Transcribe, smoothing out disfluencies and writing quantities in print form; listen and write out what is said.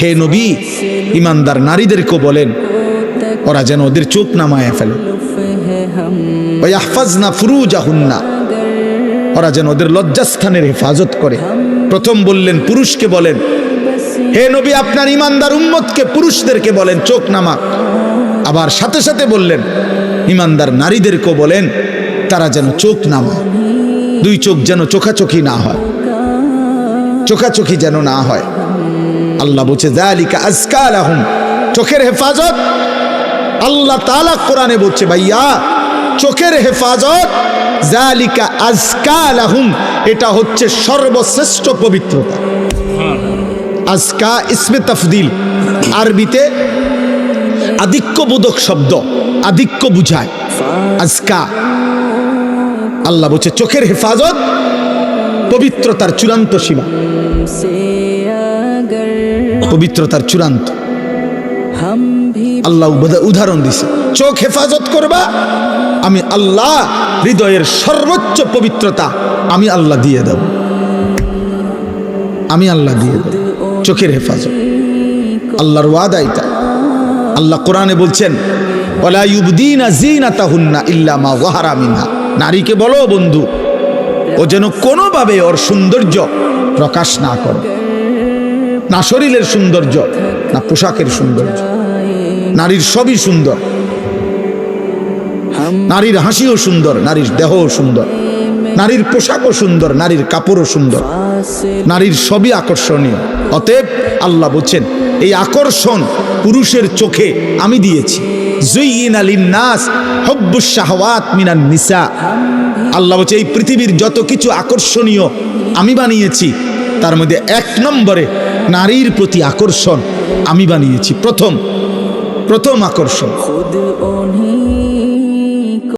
হে নবী ইমানদার নারীদেরকে বলেন ওরা যেন ওদের চোখ নামায় ফেলে, ওয়াহফাজনা ফুরুজাহুন্না, ওরা যেন ওদের লজ্জাস্থানের হেফাজত করে। প্রথম বললেন পুরুষকে বলেন, হে নবী আপনার ইমানদার উম্মতকে পুরুষদেরকে বলেন চোখ নামা। আবার সাথে সাথে বললেন ইমানদার নারীদেরকেও বলেন তারা যেন চোখ নামায়, দুই চোখ যেন চোখাচোখি না হয়, চোখাচোখি যেন না হয়। আল্লাহ বলছে যালিকা আজকা লাহুম, চোখের হেফাজত আল্লাহ তাআলা কোরআনে বলছে ভাইয়া চোখের হেফাজত যালিকা আজকা লাহুম, এটা হচ্ছে সর্বশ্রেষ্ঠ পবিত্রতা। আজকা ইসমে তাফদিল, আরবিতে আধিক্যবোধক শব্দ, আধিক্য বুঝায় আজকা। আল্লাহ বলছে চোখের হেফাজত পবিত্রতার চূড়ান্ত সীমা, পবিত্রতার চূড়ান্ত। আল্লাহ উদাহরণ দিছে, চোখ হেফাজত করবা আমি আল্লাহ হৃদয়ের সর্বোচ্চ পবিত্রতা আমি আল্লাহ দিয়ে দেব, আমি আল্লাহ দিয়ে দেব চোখের হেফাজত। আল্লাহর ওয়াদা এটা। আল্লাহ কোরআনে বলছেন ওয়ালা ইউবদিনা যিনাতাহুন্না ইল্লা মা যাহারা মিনহা, নারীকে বলো বন্ধু ও যেন কোনোভাবে ওর সৌন্দর্য প্রকাশ না করে, না শরীরের সৌন্দর্য না পোশাকের সৌন্দর্য। নারীর সবই সুন্দর, নারীর হাসিও সুন্দর, নারীর দেহও সুন্দর, নারীর পোশাকও সুন্দর, নারীর কাপড়ও সুন্দর, নারীর সবই আকর্ষণীয়। অতএব আল্লাহ বলছেন এই আকর্ষণ পুরুষের চোখে আমি দিয়েছি। যুইয়িনা লিন-নাস হুব্বুশ শাহওয়াত মিনান নিসা, আল্লাহ বলছে এই পৃথিবীর যত কিছু আকর্ষণীয় আমি বানিয়েছি তার মধ্যে এক নম্বরে নারীর প্রতি আকর্ষণ আমি বানিয়েছি। প্রথম আকর্ষণ